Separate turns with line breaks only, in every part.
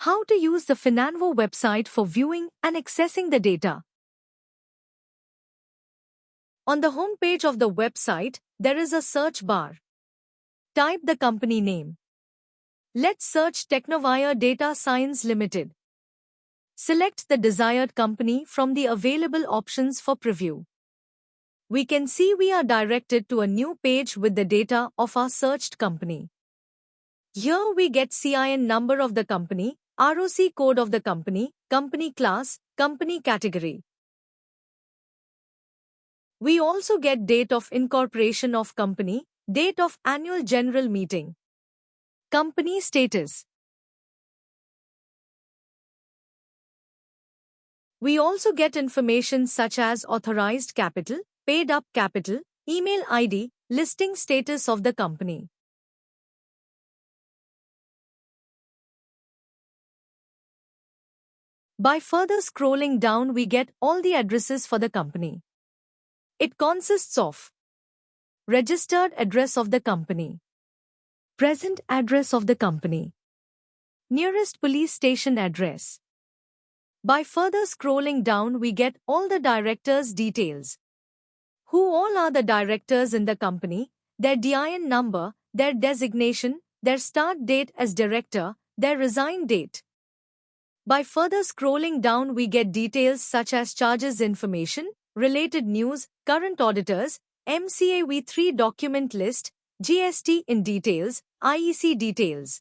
How to use the Finanvo website for viewing and accessing the data. On the home page of the website, there is a search bar. Type the company name. Let's search Technovire Data Science Limited. Select the desired company from the available options for preview. We can see we are directed to a new page with the data of our searched company. Here we get CIN number of the company, ROC code of the company, company class, company category. We also get date of incorporation of company, date of annual general meeting, company status. We also get information such as authorized capital, paid up capital, email ID, listing status of the company. By further scrolling down, we get all the addresses for the company. It consists of registered address of the company, present address of the company, nearest police station address. By further scrolling down, we get all the directors' details. Who all are the directors in the company, their DIN number, their designation, their start date as director, their resign date. By further scrolling down, we get details such as charges information, related news, current auditors, MCAV3 document list, GST in details, IEC details.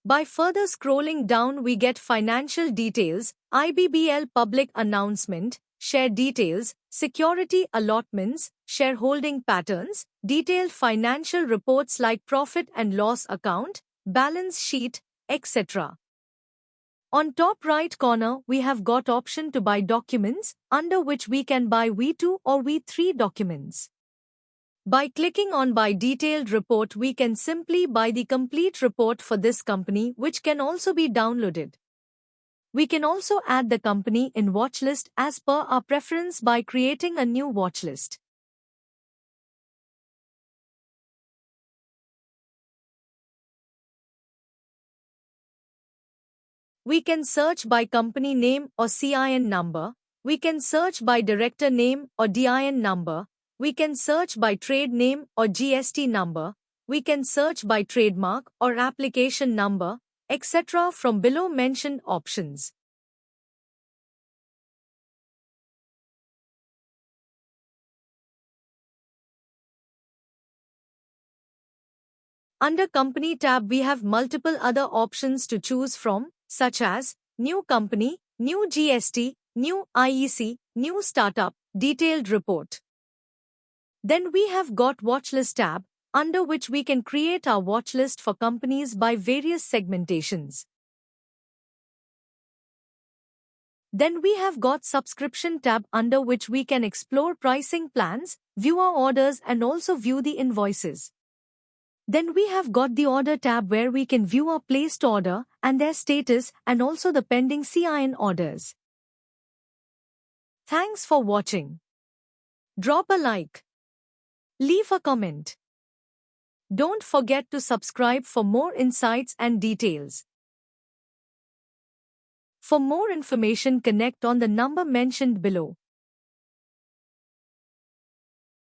By further scrolling down, we get financial details, IBBL public announcement, share details, security allotments, shareholding patterns, detailed financial reports like profit and loss account, balance sheet, etc. On top right corner, we have got option to buy documents, under which we can buy V2 or V3 documents. By clicking on Buy Detailed Report, we can simply buy the complete report for this company, which can also be downloaded. We can also add the company in watchlist as per our preference by creating a new watchlist. We can search by company name or CIN number. We can search by director name or DIN number. We can search by trade name or GST number. We can search by trademark or application number, etc. from below mentioned options. Under Company tab, we have multiple other options to choose from, such as New Company, New GST, New IEC, New Startup, Detailed Report. Then we have got Watchlist tab, under which we can create our watchlist for companies by various segmentations. Then we have got Subscription tab, under which we can explore pricing plans, view our orders and also view the invoices. Then we have got the Order tab, where we can view our placed order and their status and also the pending CIN orders. Thanks for watching. Drop a like. Leave a comment. Don't forget to subscribe for more insights and details. For more information, connect on the number mentioned below.